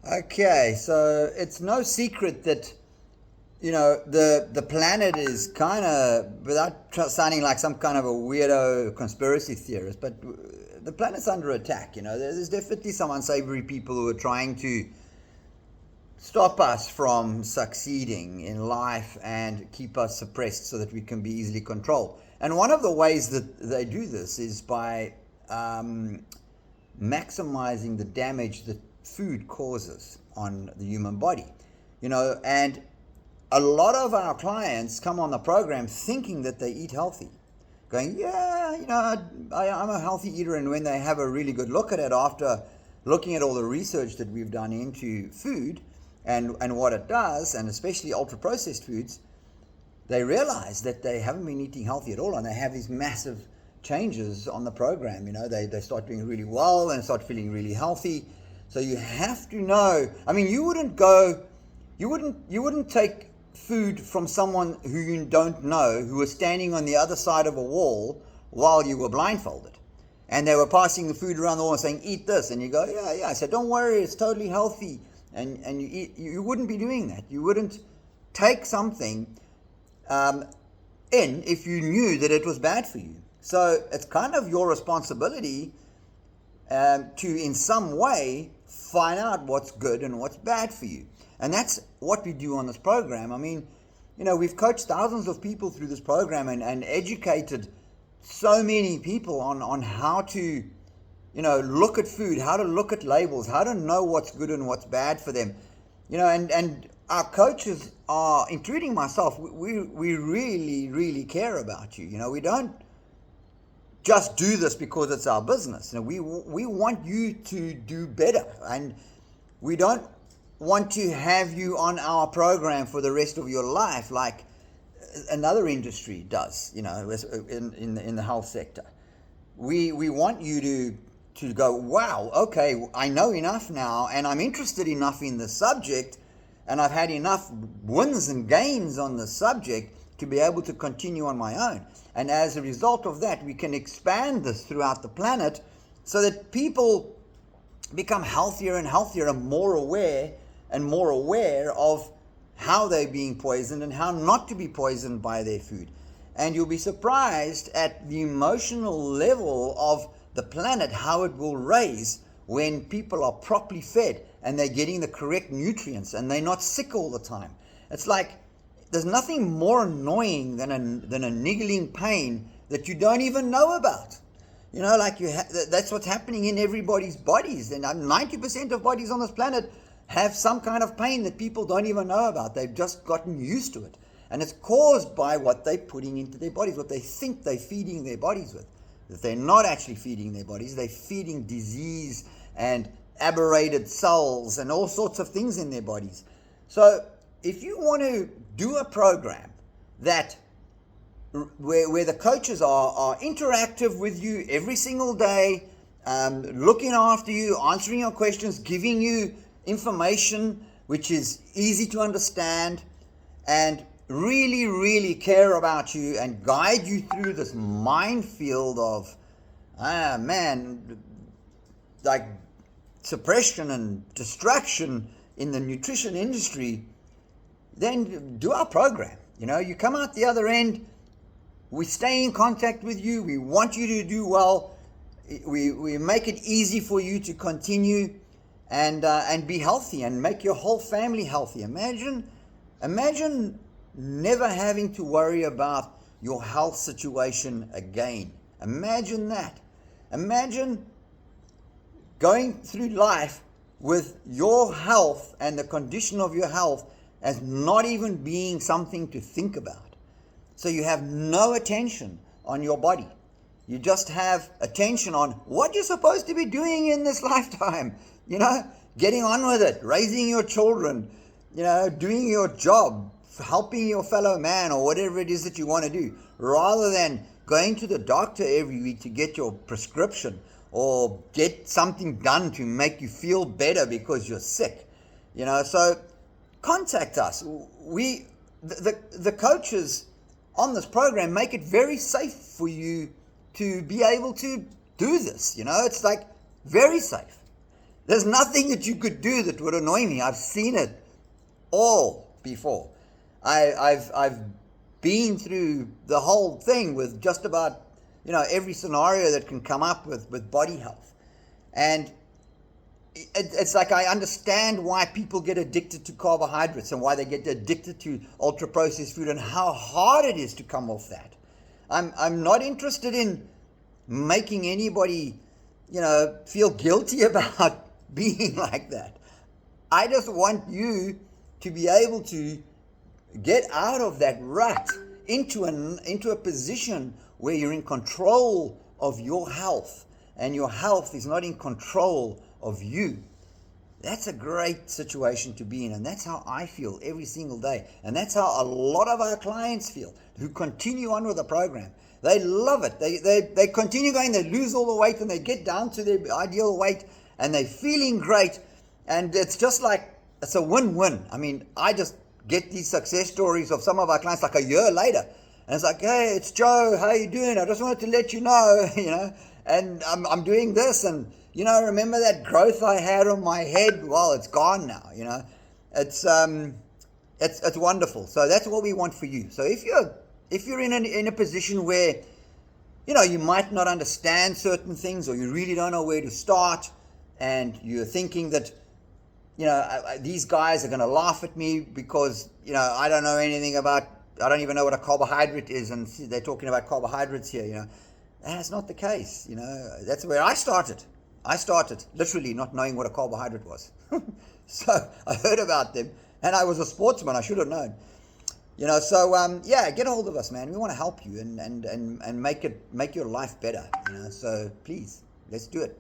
Okay, so it's no secret that the planet is kind of, without sounding like some kind of a weirdo conspiracy theorist, but the planet's under attack. There's definitely some unsavory people who are trying to stop us from succeeding in life and keep us suppressed so that we can be easily controlled. And one of the ways that they do this is by maximizing the damage that food causes on the human body. And a lot of our clients come on the program thinking that they eat healthy, going, yeah, I'm a healthy eater. And when they have a really good look at it after looking at all the research that we've done into food and what it does, and especially ultra processed foods, they realize that they haven't been eating healthy at all, and they have these massive changes on the program. They start doing really well and start feeling really healthy. So you have to know. I mean, you wouldn't take food from someone who you don't know, who was standing on the other side of a wall while you were blindfolded, and they were passing the food around the wall and saying, eat this, and you go, yeah. I said, don't worry, it's totally healthy. And you eat. You wouldn't be doing that. You wouldn't take something in if you knew that it was bad for you. So it's kind of your responsibility to, in some way, find out what's good and what's bad for you. And that's what we do on this program. I mean, we've coached thousands of people through this program and educated so many people on how to, look at food, how to look at labels, how to know what's good and what's bad for them. And our coaches are, including myself, we really, really care about you. We don't just do this because it's our business. We want you to do better, and we don't want to have you on our program for the rest of your life like another industry does, in the health sector. We want you to go, wow, okay, I know enough now, and I'm interested enough in the subject, and I've had enough wins and gains on the subject to be able to continue on my own. And as a result of that, we can expand this throughout the planet so that people become healthier and healthier and more aware of how they're being poisoned and how not to be poisoned by their food. And you'll be surprised at the emotional level of the planet, how it will raise when people are properly fed and they're getting the correct nutrients and they're not sick all the time. It's like there's nothing more annoying than a niggling pain that you don't even know about. That's what's happening in everybody's bodies. And 90% of bodies on this planet have some kind of pain that people don't even know about. They've just gotten used to it. And it's caused by what they're putting into their bodies, what they think they're feeding their bodies with. That they're not actually feeding their bodies, they're feeding disease and aberrated cells and all sorts of things in their bodies. So if you want to do a program where the coaches are interactive with you every single day, looking after you, answering your questions, giving you information which is easy to understand, and really, really care about you and guide you through this minefield of, like suppression and distraction in the nutrition industry, then do our program. You come out the other end, we stay in contact with you, we want you to do well, we make it easy for you to continue and be healthy and make your whole family healthy. Imagine never having to worry about your health situation again. Imagine that. Imagine going through life with your health and the condition of your health as not even being something to think about. So you have no attention on your body. You just have attention on what you're supposed to be doing in this lifetime. Getting on with it, raising your children, doing your job, helping your fellow man, or whatever it is that you want to do, rather than going to the doctor every week to get your prescription or get something done to make you feel better because you're sick. So contact us. The coaches on this program make it very safe for you to be able to do this. It's like very safe. There's nothing that you could do that would annoy me. I've seen it all before. I've been through the whole thing with just about, every scenario that can come up with body health. And it's like I understand why people get addicted to carbohydrates and why they get addicted to ultra processed food and how hard it is to come off that. I'm not interested in making anybody, feel guilty about being like that. I just want you to be able to get out of that rut into a position where you're in control of your health and your health is not in control of you. That's a great situation to be in, and that's how I feel every single day, and that's how a lot of our clients feel who continue on with the program. They love it. They continue going, they lose all the weight and they get down to their ideal weight and they're feeling great, and it's just like it's a win-win. I mean, I just get these success stories of some of our clients like a year later, and it's like, hey, it's Joe, how you doing? I just wanted to let you know, and I'm doing this, and remember that growth I had on my head? Well, it's gone now. It's wonderful. So that's what we want for you. So if you're in a position where you might not understand certain things, or you really don't know where to start, and you're thinking that these guys are going to laugh at me because I don't know anything about, I don't even know what a carbohydrate is, and they're talking about carbohydrates here. That's not the case. That's where I started. I started literally not knowing what a carbohydrate was. So I heard about them, and I was a sportsman. I should have known. So get a hold of us, man. We want to help you and make your life better. So please, let's do it.